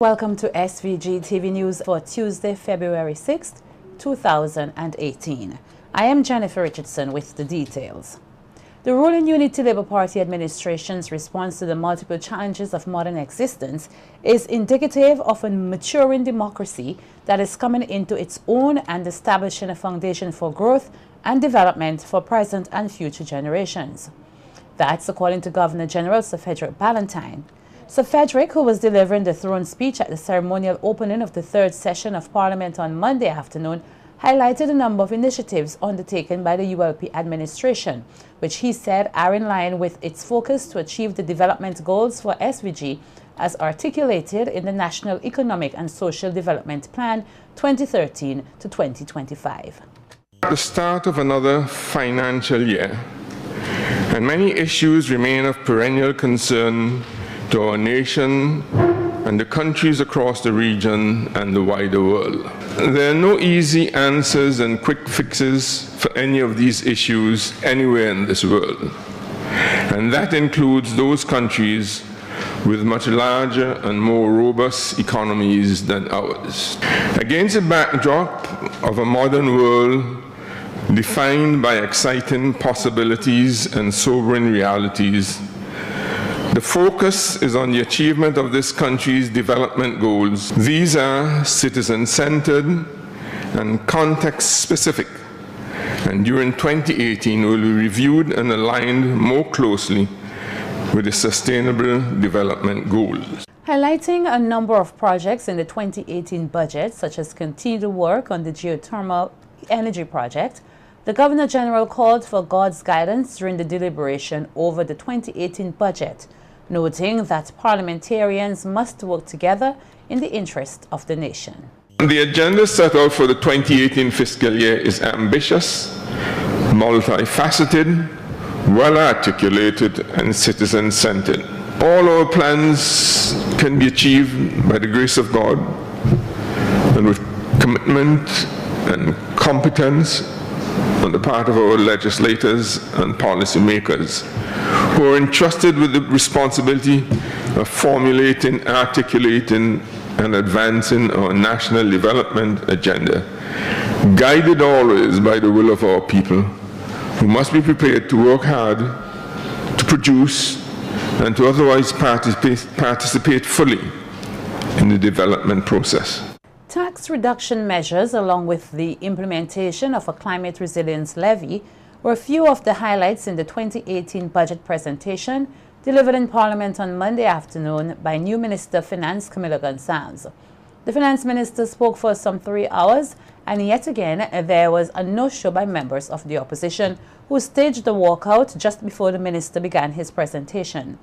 Welcome to SVGTV News for Tuesday, February 6th, 2018. I am Jennifer Richardson with the details. The ruling Unity Labour Party administration's response to the multiple challenges of modern existence is indicative of a maturing democracy that is coming into its own and establishing a foundation for growth and development for present and future generations. That's according to Governor General Sir Frederick Ballantyne. Sir Frederick, who was delivering the throne speech at the ceremonial opening of the third session of Parliament on Monday afternoon, highlighted a number of initiatives undertaken by the ULP administration, which he said are in line with its focus to achieve the development goals for SVG as articulated in the National Economic and Social Development Plan 2013 to 2025. At the start of another financial year, and many issues remain of perennial concern to our nation and the countries across the region and the wider world. There are no easy answers and quick fixes for any of these issues anywhere in this world. And that includes those countries with much larger and more robust economies than ours. Against the backdrop of a modern world defined by exciting possibilities and sobering realities, the focus is on the achievement of this country's development goals. These are citizen-centered and context-specific, and during 2018 will be reviewed and aligned more closely with the Sustainable Development Goals. Highlighting a number of projects in the 2018 budget, such as continued work on the geothermal energy project, the Governor General called for God's guidance during the deliberation over the 2018 budget, noting that parliamentarians must work together in the interest of the nation. The agenda set out for the 2018 fiscal year is ambitious, multifaceted, well-articulated, and citizen-centered. All our plans can be achieved by the grace of God and with commitment and competence on the part of our legislators and policymakers, who are entrusted with the responsibility of formulating, articulating, and advancing our national development agenda, guided always by the will of our people, who must be prepared to work hard, to produce, and to otherwise participate fully in the development process. Tax reduction measures, along with the implementation of a climate resilience levy, were a few of the highlights in the 2018 budget presentation delivered in Parliament on Monday afternoon by new Minister of Finance Camilla Gonsalves. The Finance Minister spoke for some 3 hours, and yet again there was a no-show by members of the opposition who staged the walkout just before the minister began his presentation.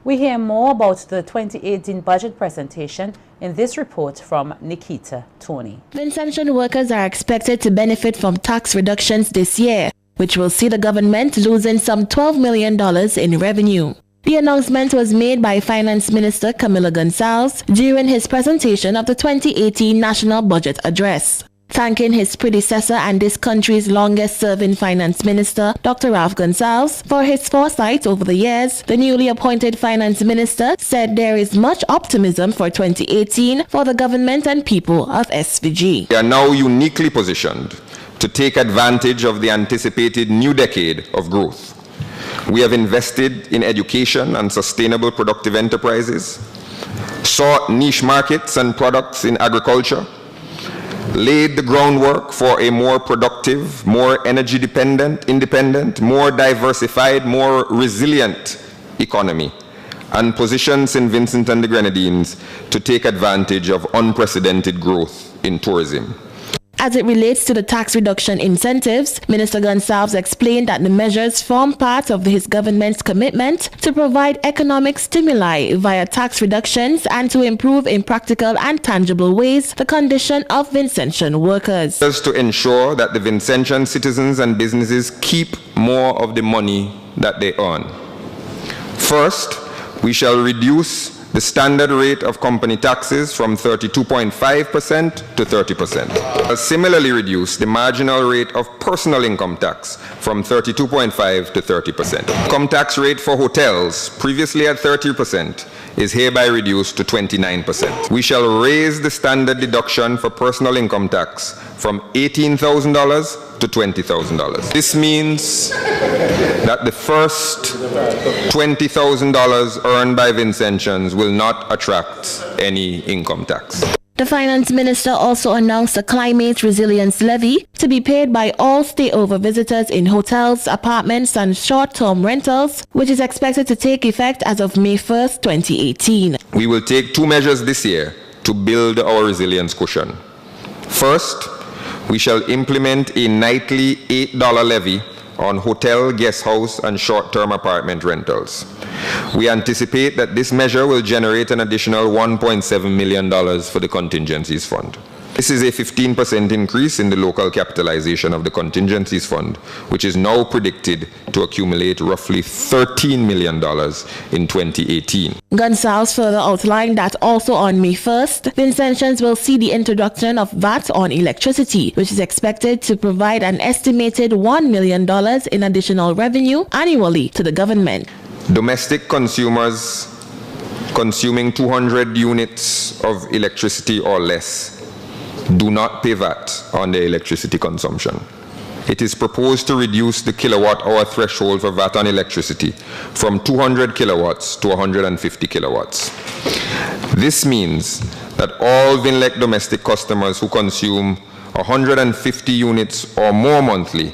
We hear more about the 2018 budget presentation in this report from Nikita Tony. Vincentian workers are expected to benefit from tax reductions this year, which will see the government losing some $12 million in revenue. The announcement was made by Finance Minister Camilla Gonsalves during his presentation of the 2018 National Budget Address. Thanking his predecessor and this country's longest-serving finance minister, Dr. Ralph Gonsalves, for his foresight over the years, the newly appointed finance minister said there is much optimism for 2018 for the government and people of SVG. We are now uniquely positioned to take advantage of the anticipated new decade of growth. We have invested in education and sustainable productive enterprises, sought niche markets and products in agriculture, laid the groundwork for a more productive, more energy independent, more diversified, more resilient economy, and positioned St. Vincent and the Grenadines to take advantage of unprecedented growth in tourism. As it relates to the tax reduction incentives, Minister Gonsalves explained that the measures form part of his government's commitment to provide economic stimuli via tax reductions and to improve in practical and tangible ways the condition of Vincentian workers. Just to ensure that the Vincentian citizens and businesses keep more of the money that they earn. First, we shall reduce the standard rate of company taxes from 32.5% to 30%. Similarly reduce the marginal rate of personal income tax from 32.5% to 30%. Income tax rate for hotels, previously at 30%, is hereby reduced to 29%. We shall raise the standard deduction for personal income tax from $18,000 to $20,000. This means that the first $20,000 earned by Vincentians will not attract any income tax. The Finance Minister also announced a climate resilience levy to be paid by all stayover visitors in hotels, apartments, and short-term rentals, which is expected to take effect as of May 1st, 2018. We will take two measures this year to build our resilience cushion. First, we shall implement a nightly $8 levy on hotel, guest house, and short-term apartment rentals. We anticipate that this measure will generate an additional $1.7 million for the contingencies fund. This is a 15% increase in the local capitalization of the contingencies fund, which is now predicted to accumulate roughly $13 million in 2018. Gonsalves further outlined that also on May 1st, Vincentians will see the introduction of VAT on electricity, which is expected to provide an estimated $1 million in additional revenue annually to the government. Domestic consumers consuming 200 units of electricity or less do not pay VAT on their electricity consumption. It is proposed to reduce the kilowatt-hour threshold for VAT on electricity from 200 kilowatts to 150 kilowatts. This means that all Vinlec domestic customers who consume 150 units or more monthly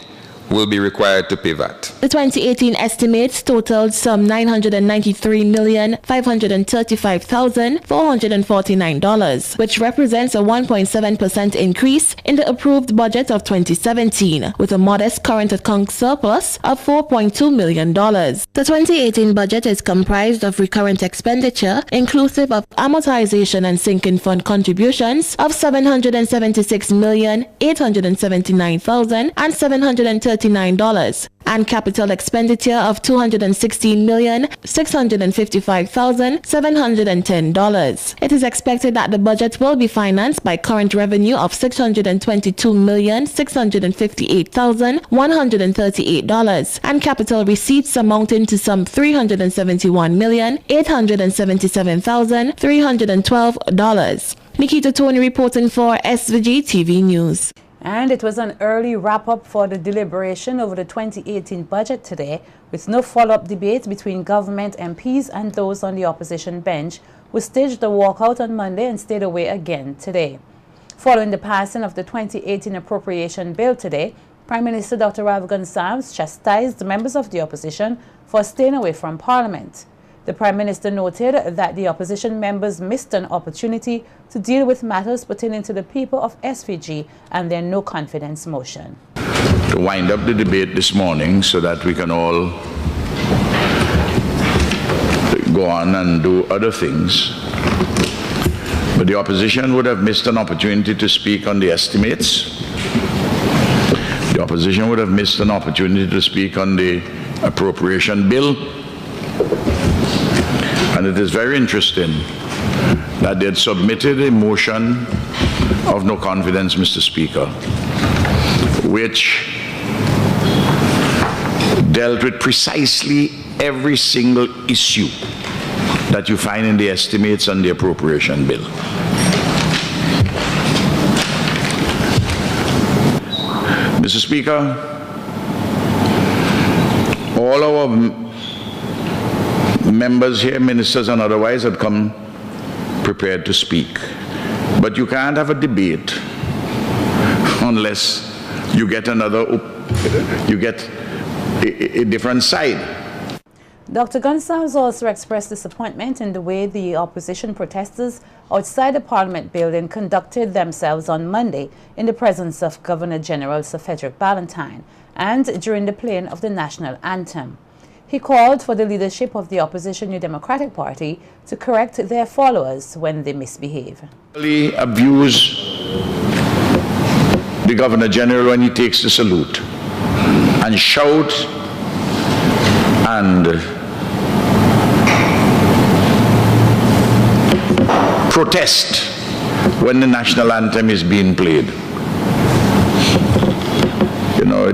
will be required to pay VAT. The 2018 estimates totaled some $993,535,449, which represents a 1.7% increase in the approved budget of 2017, with a modest current account surplus of $4.2 million. The 2018 budget is comprised of recurrent expenditure, inclusive of amortization and sinking fund contributions of $776,879,739 and capital expenditure of $216,655,710. It is expected that the budget will be financed by current revenue of $622,658,138 and capital receipts amounting to some $371,877,312. Nikita Tony reporting for SVGTV News. And it was an early wrap-up for the deliberation over the 2018 budget today, with no follow-up debate between government MPs and those on the opposition bench, who staged a walkout on Monday and stayed away again today. Following the passing of the 2018 appropriation bill today, Prime Minister Dr. Rav Gonsalves chastised members of the opposition for staying away from Parliament. The Prime Minister noted that the opposition members missed an opportunity to deal with matters pertaining to the people of SVG and their no-confidence motion. To wind up the debate this morning so that we can all go on and do other things. But the opposition would have missed an opportunity to speak on the estimates. The opposition would have missed an opportunity to speak on the appropriation bill. And it is very interesting that they had submitted a motion of no confidence, Mr. Speaker, which dealt with precisely every single issue that you find in the estimates and the appropriation bill. Mr. Speaker, all our members here, ministers and otherwise, had come prepared to speak. But you can't have a debate unless you get a different side. Dr. Gonsalves also expressed disappointment in the way the opposition protesters outside the Parliament building conducted themselves on Monday in the presence of Governor General Sir Frederick Ballantyne and during the playing of the national anthem. He called for the leadership of the opposition New Democratic Party to correct their followers when they misbehave. Abuse the Governor General when he takes the salute and shout protest when the national anthem is being played. You know,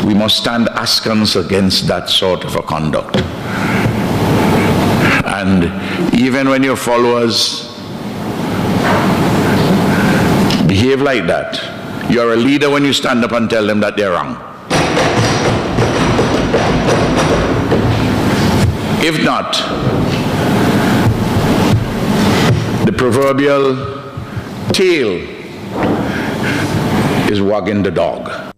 we must stand askance against that sort of a conduct. And even when your followers behave like that, you're a leader when you stand up and tell them that they're wrong. If not, the proverbial tail is wagging the dog.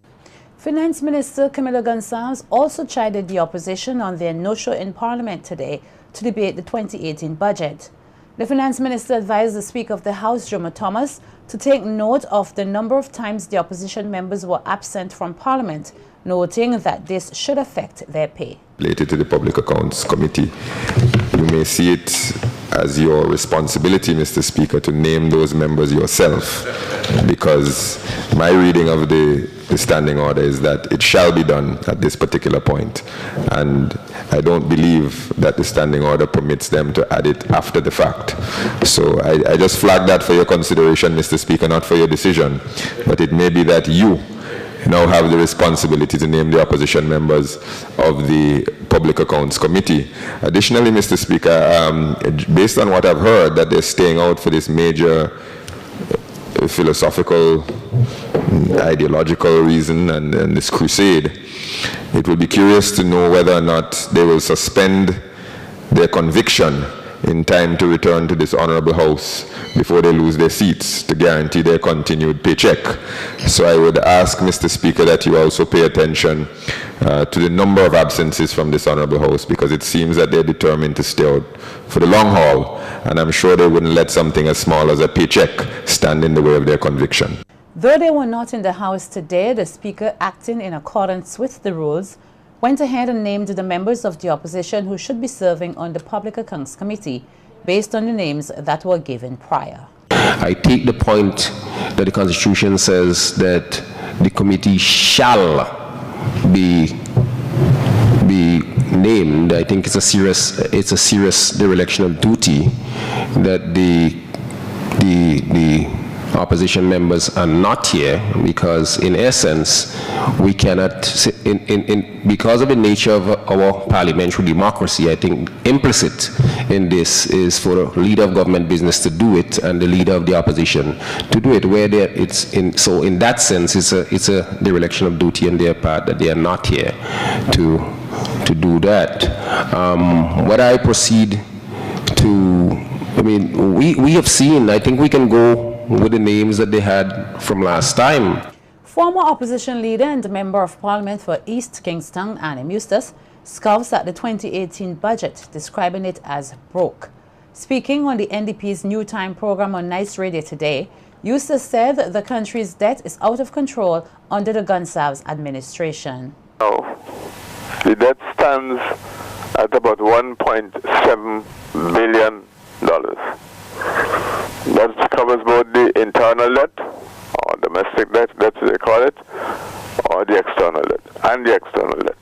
Finance Minister Camilo Gonsalves also chided the opposition on their no-show in Parliament today to debate the 2018 budget. The Finance Minister advised the Speaker of the House, Jomo Thomas, to take note of the number of times the opposition members were absent from Parliament, noting that this should affect their pay. Related to the Public Accounts Committee, you may see it as your responsibility, Mr. Speaker, to name those members yourself, because my reading of the standing order is that it shall be done at this particular point, and I don't believe that the standing order permits them to add it after the fact. So I just flag that for your consideration, Mr. Speaker, not for your decision, but it may be that you now have the responsibility to name the opposition members of the Public Accounts Committee. Additionally, Mr. Speaker, based on what I've heard, that they're staying out for this major philosophical, ideological reason and this crusade, it will be curious to know whether or not they will suspend their conviction in time to return to this honorable house before they lose their seats to guarantee their continued paycheck. So I would ask, Mr. Speaker, that you also pay attention to the number of absences from this honorable house, because it seems that they're determined to stay out for the long haul, and I'm sure they wouldn't let something as small as a paycheck stand in the way of their conviction. Though they were not in the House today, the Speaker, acting in accordance with the rules, went ahead and named the members of the opposition who should be serving on the Public Accounts Committee based on the names that were given prior. I take the point that the Constitution says that the committee shall be named. I think it's a serious dereliction of duty that the opposition members are not here, because in essence we cannot, because of the nature of our parliamentary democracy, I think implicit in this is for the leader of government business to do it and the leader of the opposition to do it, where so in that sense it's a dereliction of duty on their part that they are not here to do that. What I proceed to, I mean, we have seen, I think we can go with the names that they had from last time. Former opposition leader and member of Parliament for East Kingston, Annie Eustace, scoffs at the 2018 budget, describing it as broke. Speaking on the NDP's New Time program on Nice Radio today, Eustace said the country's debt is out of control under the Gonsalves administration. No, the debt stands at about $1.7 billion. That covers both the internal debt, or domestic debt, that's what they call it, or the external debt, and the external debt.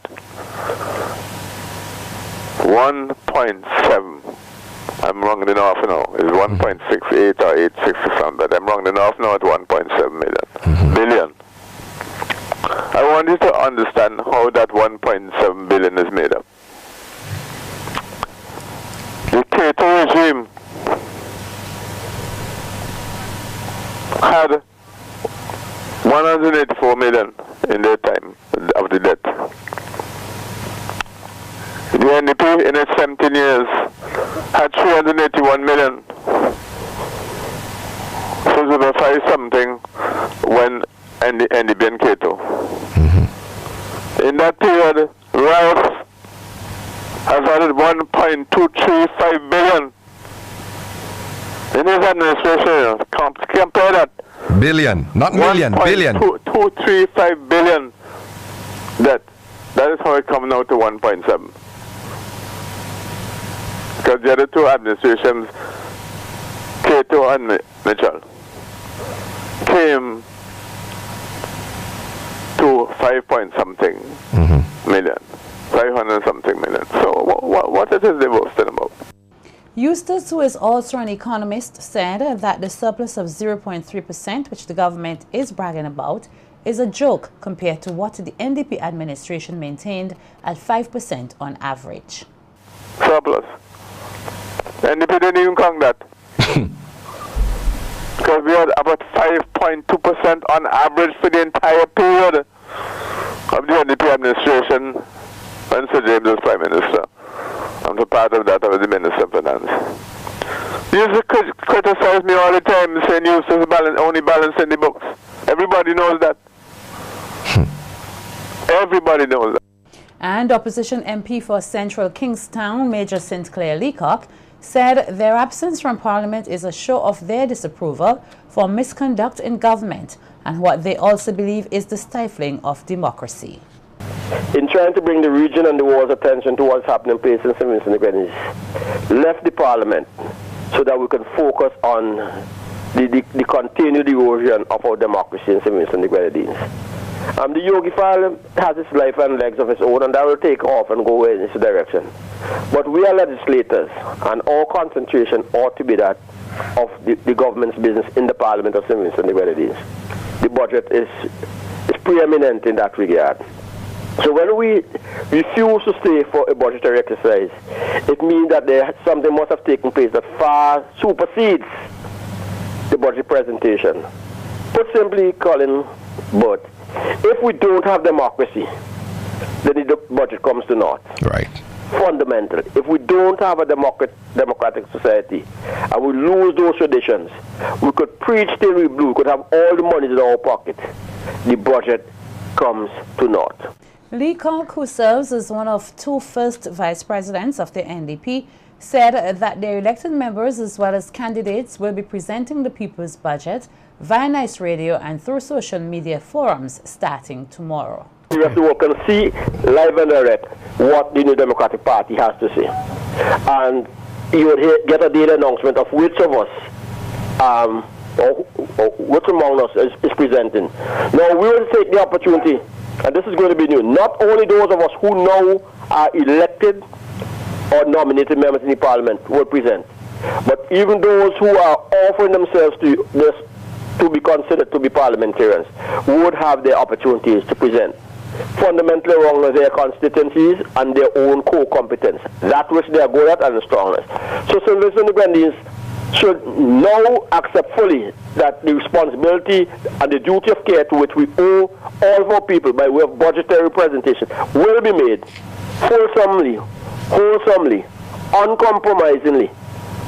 1.7, I'm wrong enough now, is 1.68 or 86 or something, but I'm wrong enough now at 1.7 billion. I want you to understand how that 1.7 billion is made up. The Cato regime had 184 million in their time of the debt. The NDP in its 17 years had 381 million. So it was 5 something when NDP and Cato. In that period, Ralph has added 1.235 billion. In his administration, compare that. Billion, not million, billion. 235 billion. That is how it comes now to 1.7. Because the other two administrations, Cato and Mitchell, came to 5 point something million, 500 something million. So what it is they boasting about? Eustace, who is also an economist, said that the surplus of 0.3%, which the government is bragging about, is a joke compared to what the NDP administration maintained at 5% on average. Surplus. NDP didn't even count that. Because we had about 5.2% on average for the entire period of the NDP administration when Sir James was Prime Minister. I'm a part of that. I was the Minister of Finance. You used to criticize me all the time saying you used to only balance in the books. Everybody knows that. Everybody knows that. And opposition MP for Central Kingstown, Major St. Clair Leacock, said their absence from Parliament is a show of their disapproval for misconduct in government and what they also believe is the stifling of democracy. In trying to bring the region and the world's attention to what's happening in St. Vincent and the Grenadines, left the Parliament so that we can focus on the continued erosion of our democracy in St. Vincent and the Grenadines. The Yogi file has its life and legs of its own, and that will take off and go in its direction. But we are legislators, and our concentration ought to be that of the government's business in the Parliament of St. Vincent and the Grenadines. The budget is preeminent in that regard. So when we refuse to stay for a budgetary exercise, it means that something must have taken place that far supersedes the budget presentation. Put simply, Colin, but if we don't have democracy, then the budget comes to naught. Right. Fundamentally, if we don't have a democratic society and we lose those traditions, we could preach till we blue, we could have all the money in our pocket, the budget comes to naught. Leacock, who serves as one of two first vice presidents of the NDP, said that their elected members as well as candidates will be presenting the people's budget via Nice Radio and through social media forums starting tomorrow. We have to work and see live and direct what the New Democratic Party has to say. And you would get a daily announcement of which of us, or which among us is presenting. Now, we will take the opportunity, and this is going to be new, not only those of us who now are elected or nominated members in the Parliament will present, but even those who are offering themselves to be considered to be parliamentarians would have their opportunities to present. Fundamentally wrong with their constituencies and their own core competence, that which they are good at and the strongest. So St. Vincent and the Grenadines should now accept fully that the responsibility and the duty of care to which we owe all of our people by way of budgetary presentation will be made wholesomely, uncompromisingly,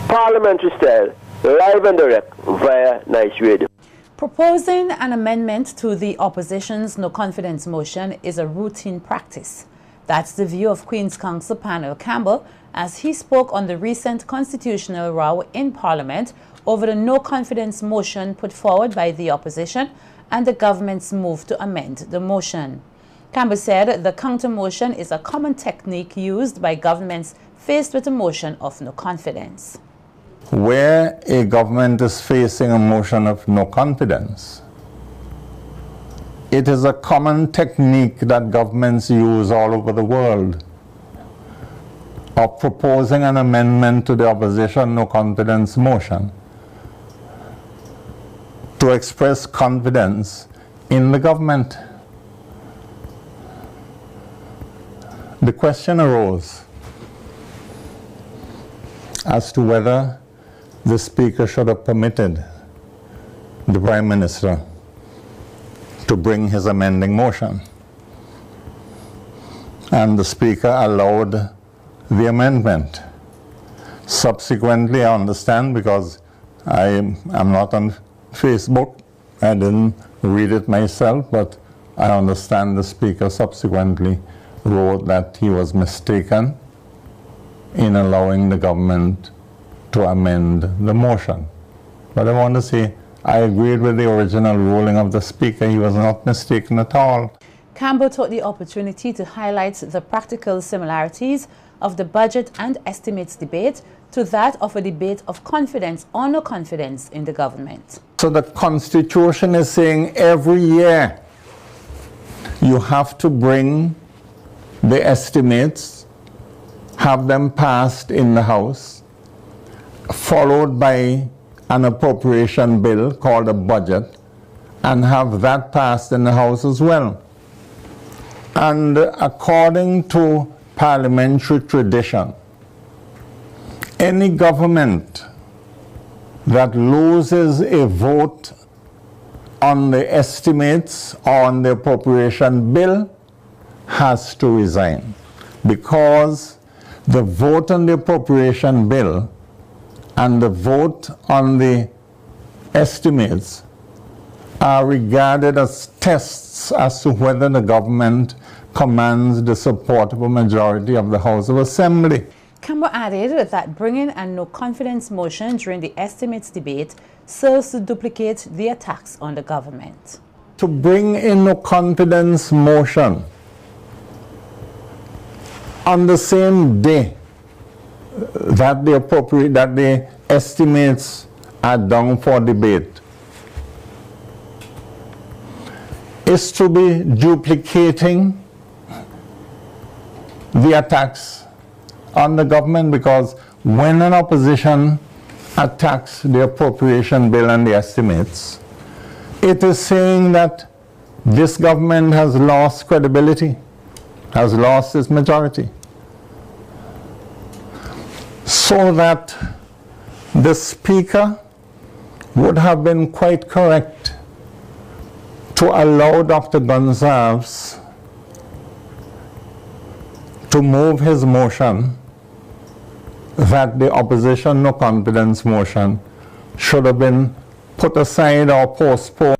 parliamentary style, live and direct via Nice Radio. Proposing an amendment to the opposition's no-confidence motion is a routine practice. That's the view of Queen's Counsel Panel Campbell as he spoke on the recent constitutional row in Parliament over the no-confidence motion put forward by the opposition and the government's move to amend the motion. Campbell said the counter-motion is a common technique used by governments faced with a motion of no confidence. Where a government is facing a motion of no confidence, it is a common technique that governments use all over the world of proposing an amendment to the opposition no confidence motion to express confidence in the government. The question arose as to whether the Speaker should have permitted the Prime Minister to bring his amending motion. And the Speaker allowed the amendment. Subsequently, I understand, because I am not on Facebook, I didn't read it myself, but I understand the Speaker subsequently wrote that he was mistaken in allowing the government to amend the motion. But I want to say, I agreed with the original ruling of the Speaker. He was not mistaken at all. Campbell took the opportunity to highlight the practical similarities of the budget and estimates debate to that of a debate of confidence or no confidence in the government. So the Constitution is saying every year you have to bring the estimates, have them passed in the House, followed by an appropriation bill called a budget, and have that passed in the House as well. And according to parliamentary tradition, any government that loses a vote on the estimates or on the appropriation bill has to resign, because the vote on the appropriation bill and the vote on the estimates are regarded as tests as to whether the government commands the support of a majority of the House of Assembly. Campbell added that bringing a no-confidence motion during the estimates debate serves to duplicate the attacks on the government. To bring in no-confidence motion on the same day that the estimates are down for debate is to be duplicating the attacks on the government, because when an opposition attacks the appropriation bill and the estimates, it is saying that this government has lost credibility, has lost its majority. So that the Speaker would have been quite correct to allow Dr. Gonsalves to move his motion that the opposition no confidence motion should have been put aside or postponed.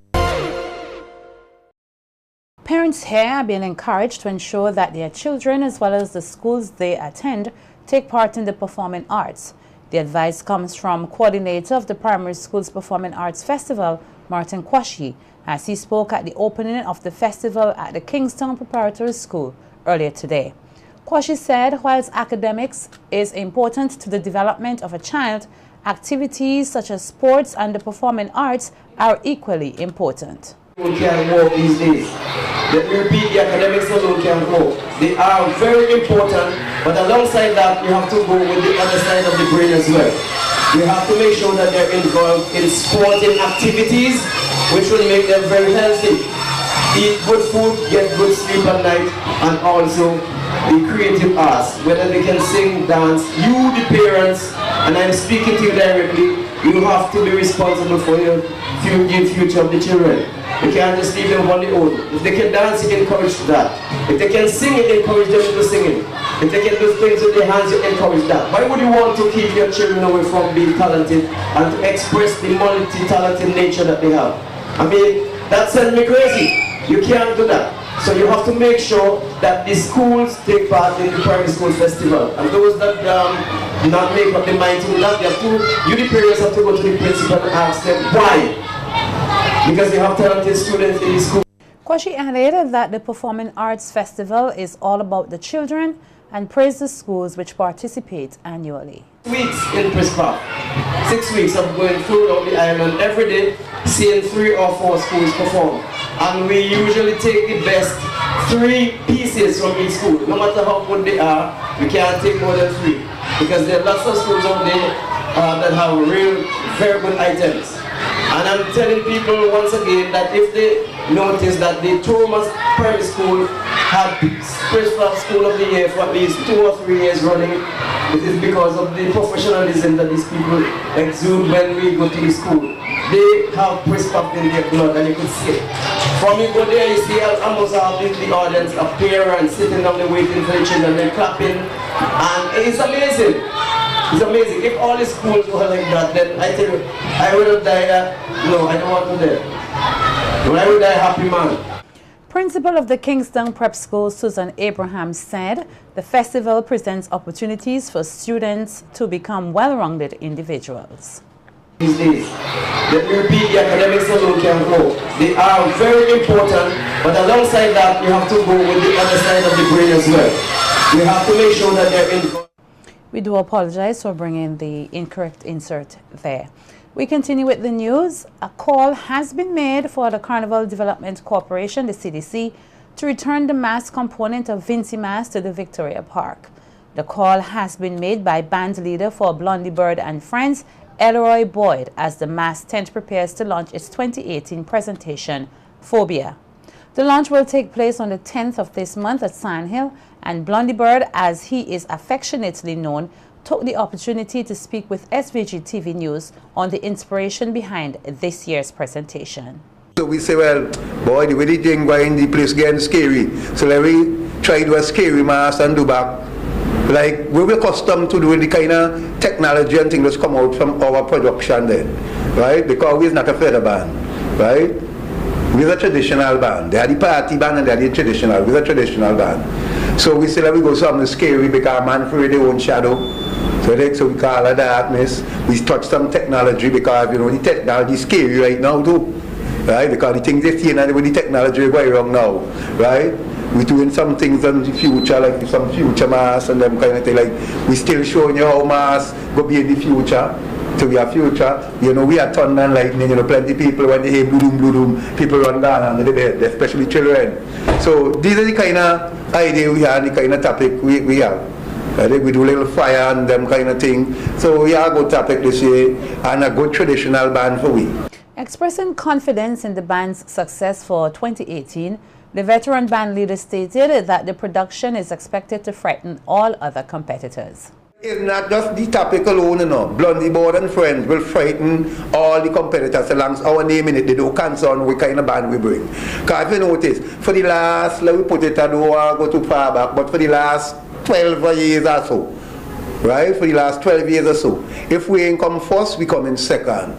Parents here are being encouraged to ensure that their children, as well as the schools they attend, take part in the performing arts. The advice comes from coordinator of the Primary Schools Performing Arts Festival, Martin Kwashi, as he spoke at the opening of the festival at the Kingston Preparatory School earlier today. Kwashi said whilst academics is important to the development of a child, activities such as sports and the performing arts are equally important. People can walk these days. Let me repeat, the academics alone can go. They are very important, but alongside that, you have to go with the other side of the brain as well. You have to make sure that they're involved in sporting activities, which will make them very healthy. Eat good food, get good sleep at night, and also the creative arts, whether they can sing, dance. You, the parents, and I'm speaking to you directly, you have to be responsible for your future of the children. You can't just leave them on their own. If they can dance, you encourage that. If they can sing, you encourage them to sing it. If they can do things with their hands, you encourage that. Why would you want to keep your children away from being talented and to express the multi-talented nature that they have? I mean, that sends me crazy. You can't do that. So you have to make sure that the schools take part in the primary school festival. And those that not make up the mind to that, you the parents have to go to the principal and ask them why. Because they have talented students in the school. Kwashi added that the Performing Arts Festival is all about the children and praised the schools which participate annually. Weeks in Prescott. 6 weeks of going throughout the island every day, seeing 3 or 4 schools perform. And we usually take the best 3 pieces from each school. No matter how good they are, we can't take more than 3. Because there are lots of schools out there that have real, very good items. And I'm telling people once again that if they notice that the Thomas Primary School had Spiritual School of the Year for at least 2 or 3 years running, it is because of the professionalism that these people exude when we go to the school. They have Prescott in their blood, and you can see it. From you go there, you see almost half the audience, a parents sitting down there waiting for the children, they're clapping, and it's amazing. It's amazing. If all the schools were like that, then I tell you, I would have died. No, I don't want to die. But I would die a happy man. Principal of the Kingston Prep School, Susan Abraham, said the festival presents opportunities for students to become well-rounded individuals. These days, let me repeat, the academics alone can go. They are very important, but alongside that, you have to go with the other side of the brain as well. You have to make sure that they're involved. We do apologize for bringing the incorrect insert there. We continue with the news. A call has been made for the Carnival Development Corporation, the CDC, to return the mass component of Vincy Mass to the Victoria Park. The call has been made by band leader for Blondie Bird and Friends, Elroy Boyd, as the mass tent prepares to launch its 2018 presentation, Phobia. The launch will take place on the 10th of this month at Sandhill, and Blondie Bird, as he is affectionately known, took the opportunity to speak with SVGTV News on the inspiration behind this year's presentation. So we say, well, boy, the way the thing going, the place getting scary. So let me try to do a scary mask and do back. Like, we were accustomed to doing the kind of technology and things that's come out from our production then, right? Because we're not a feather band, right? We're a traditional band. They are the party band and they are the traditional. We're a traditional band. So we say that we go something scary because man for their own shadow. So we call it darkness. We touch some technology because, you know, the technology is scary right now too. Right? Because the things they see and with the technology is going wrong now. Right? We're doing some things in the future, like some future masks and them kind of thing. Like, we still showing you how masks go be in the future. So we have future. You know, we are thunder and lightning, you know, plenty people when they hear blue doom, people run down under the bed, especially children. So these are the kind of idea we have, the kind of topic we have. I think we do a little fire and them kind of thing. So we have a good topic this year and a good traditional band for we. Expressing confidence in the band's success for 2018, the veteran band leader stated that the production is expected to frighten all other competitors. It's not just the topic alone, you know. Blondie Bird and Friends will frighten all the competitors along our name in it. They don't concern what kind of band we bring. Because if you notice, for the last, let me put it, I don't want to go too far back, but for the last 12 years or so, right? For the last 12 years or so, if we ain't come first, we come in second.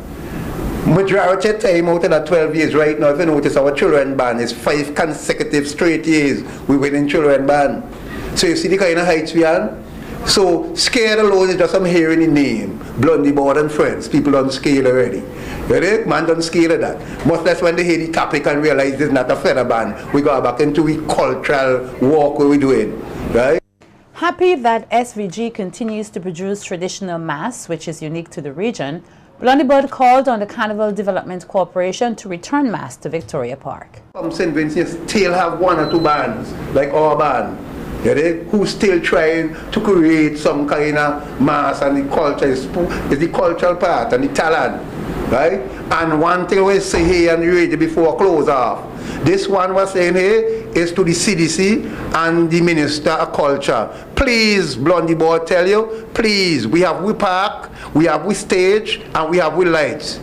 Majority of time out of that 12 years right now, if you notice, our children band is 5 consecutive straight years we win in children band. So you see the kind of heights we are. So scared alone is just I'm hearing the name. Blondie Bird and Friends. People don't scale already. Ready? Man don't scale at that. Much less when they hear the topic and realize it's not a feather band. We go back into the cultural walk we're doing. Right? Happy that SVG continues to produce traditional masks, which is unique to the region, Blondie Bird called on the Carnival Development Corporation to return masks to Victoria Park. Some St. Vincent still have 1 or 2 bands, like our band, who still trying to create some kind of mass, and the culture is the cultural part and the talent, right? And one thing we say here and read before I close off, this one was saying here is to the CDC and the Minister of Culture. Please, Blondie Bird tell you, please, we have we park, we have we stage, and we have we lights.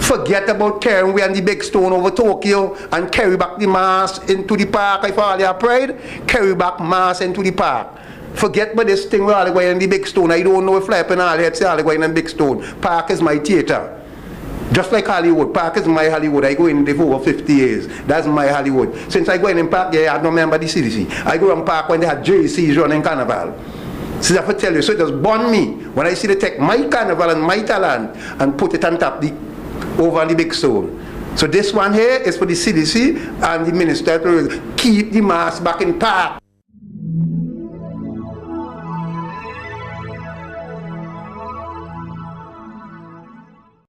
Forget about carrying we and the big stone over Tokyo and carry back the mass into the park. If all your pride, carry back mass into the park. Forget about this thing we're all going in the big stone. I don't know if flapping all heads all going in the big stone. Park is my theater. Just like Hollywood. Park is my Hollywood. I go in there for over 50 years. That's my Hollywood. Since I go in park, yeah, I don't remember the CDC. I go in park when they had JCs running carnival. So I have to tell you, so it just burn me when I see they take my carnival and my talent and put it on top over the big stone. So this one here is for the CDC and the Minister to keep the mass back in park.